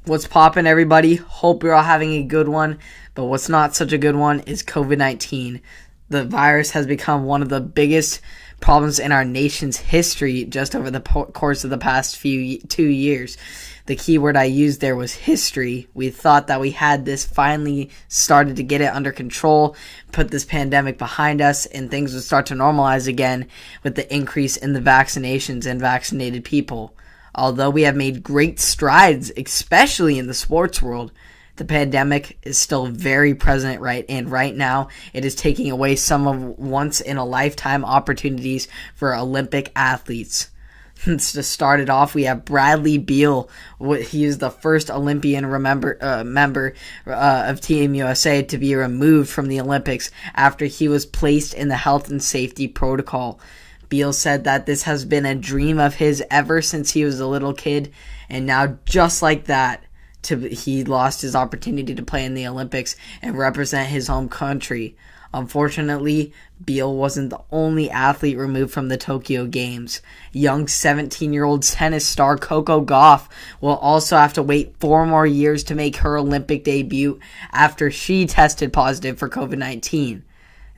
What's poppin', everybody? Hope you're all having a good one. But what's not such a good one is COVID-19. The virus has become one of the biggest problems in our nation's history just over the course of the past 2 years. The key word I used there was history. We thought that we had this, finally started to get it under control, put this pandemic behind us, and things would start to normalize again with the increase in the vaccinations and vaccinated people. Although we have made great strides, especially in the sports world, the pandemic is still very present, right now it is taking away some of once-in-a-lifetime opportunities for Olympic athletes. To start it off, we have Bradley Beal. He is the first Olympian member of Team USA to be removed from the Olympics after he was placed in the health and safety protocol. Beal said that this has been a dream of his ever since he was a little kid, and now just like that, he lost his opportunity to play in the Olympics and represent his home country. Unfortunately, Beal wasn't the only athlete removed from the Tokyo Games. Young 17-year-old tennis star Coco Gauff will also have to wait 4 more years to make her Olympic debut after she tested positive for COVID-19.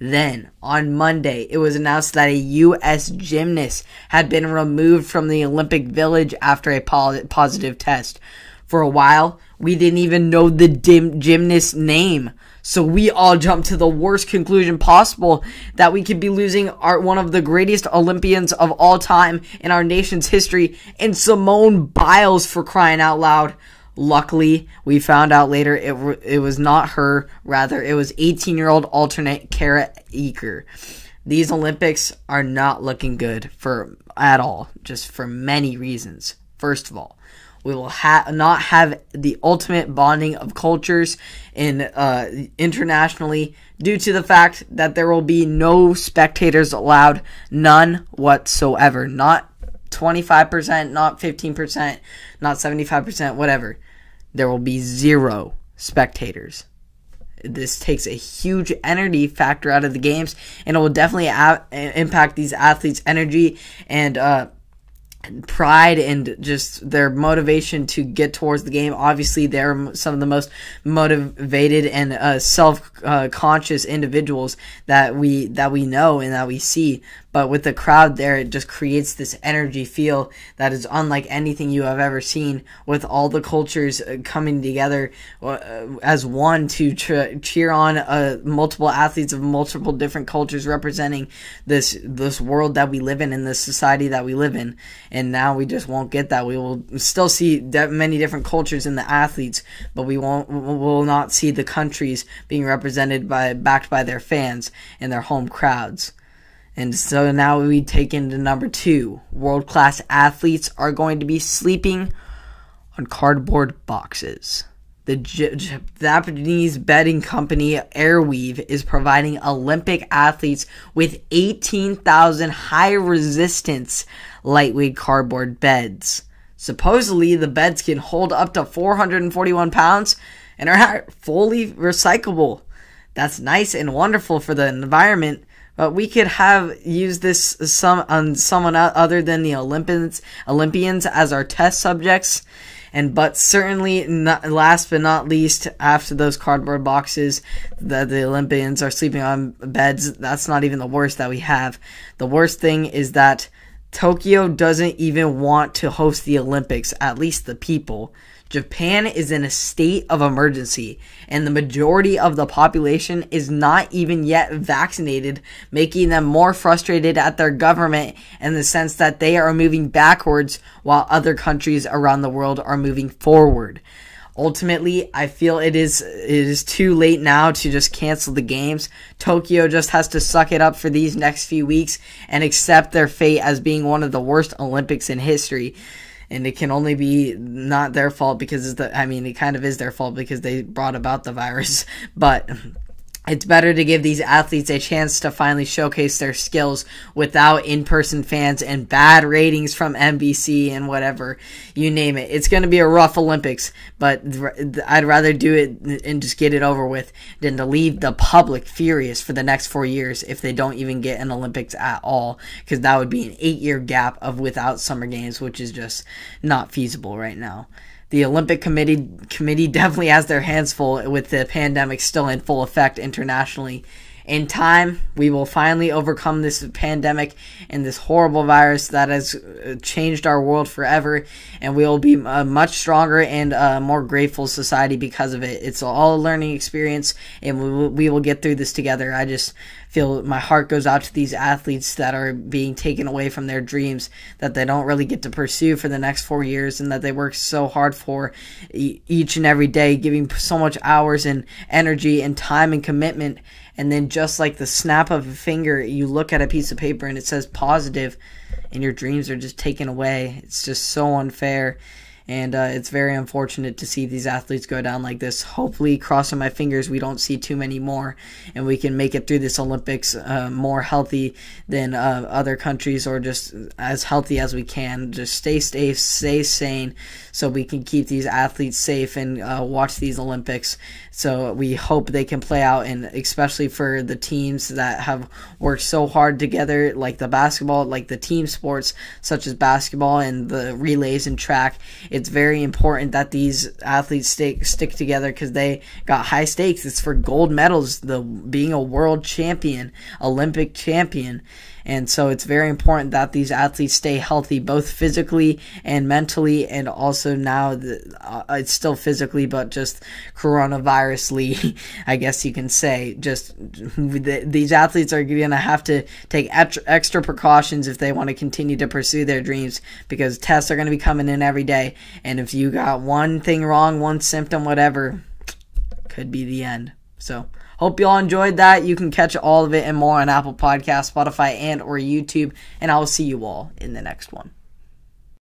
Then, on Monday, it was announced that a U.S. gymnast had been removed from the Olympic Village after a positive test. For a while, we didn't even know the gymnast's name, so we all jumped to the worst conclusion possible, that we could be losing one of the greatest Olympians of all time in our nation's history, in Simone Biles, for crying out loud. Luckily, we found out later it was not her. Rather, it was 18-year-old alternate Kara Eaker. These Olympics are not looking good at all, just for many reasons. First of all, we will not have the ultimate bonding of cultures internationally due to the fact that there will be no spectators allowed, none whatsoever. Not 25%, not 15%, not 75%, whatever. There will be 0 spectators. This takes a huge energy factor out of the games, and it will definitely impact these athletes' energy and pride and just their motivation to get towards the game. Obviously, they're some of the most motivated and self-conscious individuals that we know and that we see. But with the crowd there, it just creates this energy feel that is unlike anything you have ever seen, with all the cultures coming together as one to cheer on multiple athletes of multiple different cultures representing this world that we live in and this society that we live in. And now we just won't get that. We will still see many different cultures in the athletes, but we will not see the countries being represented backed by their fans and their home crowds. And so now we take into number 2. World-class athletes are going to be sleeping on cardboard boxes. The Japanese bedding company Airweave is providing Olympic athletes with 18,000 high-resistance lightweight cardboard beds. Supposedly, the beds can hold up to 441 pounds and are fully recyclable. That's nice and wonderful for the environment, but we could have used this on someone other than the Olympians as our test subjects. But certainly, last but not least, after those cardboard boxes that the Olympians are sleeping on beds, that's not even the worst that we have. The worst thing is that Tokyo doesn't even want to host the Olympics, at least the people. Japan is in a state of emergency, and the majority of the population is not even yet vaccinated, making them more frustrated at their government in the sense that they are moving backwards while other countries around the world are moving forward. Ultimately, I feel it is too late now to just cancel the games. Tokyo just has to suck it up for these next few weeks and accept their fate as being one of the worst Olympics in history. And it can only be not their fault because it kind of is their fault because they brought about the virus. But it's better to give these athletes a chance to finally showcase their skills without in-person fans and bad ratings from NBC and whatever, you name it. It's going to be a rough Olympics, but I'd rather do it and just get it over with than to leave the public furious for the next 4 years if they don't even get an Olympics at all, because that would be an 8-year gap of without summer games, which is just not feasible right now. the Olympic committee definitely has their hands full with the pandemic still in full effect internationally. In time, we will finally overcome this pandemic and this horrible virus that has changed our world forever, and we will be a much stronger and more grateful society because of it. It's all a learning experience, and we will get through this together. I just feel my heart goes out to these athletes that are being taken away from their dreams that they don't really get to pursue for the next 4 years, and that they work so hard for each and every day, giving so much hours and energy and time and commitment. And then just like the snap of a finger, you look at a piece of paper and it says positive, and your dreams are just taken away. It's just so unfair. And it's very unfortunate to see these athletes go down like this. Hopefully, crossing my fingers, we don't see too many more, and we can make it through this Olympics more healthy than other countries, or just as healthy as we can. Just stay safe, stay sane, so we can keep these athletes safe and watch these Olympics. So we hope they can play out, and especially for the teams that have worked so hard together, like the basketball, like the team sports such as basketball and the relays and track. It's very important that these athletes stick together because they got high stakes. It's for gold medals, being a world champion, Olympic champion. And so it's very important that these athletes stay healthy, both physically and mentally, and also now it's still physically, but just coronavirusly, I guess you can say. Just these athletes are going to have to take extra precautions if they want to continue to pursue their dreams, because tests are going to be coming in every day. And if you got one thing wrong, one symptom, whatever, could be the end. So hope you all enjoyed that. You can catch all of it and more on Apple Podcasts, Spotify, and or YouTube. And I will see you all in the next one.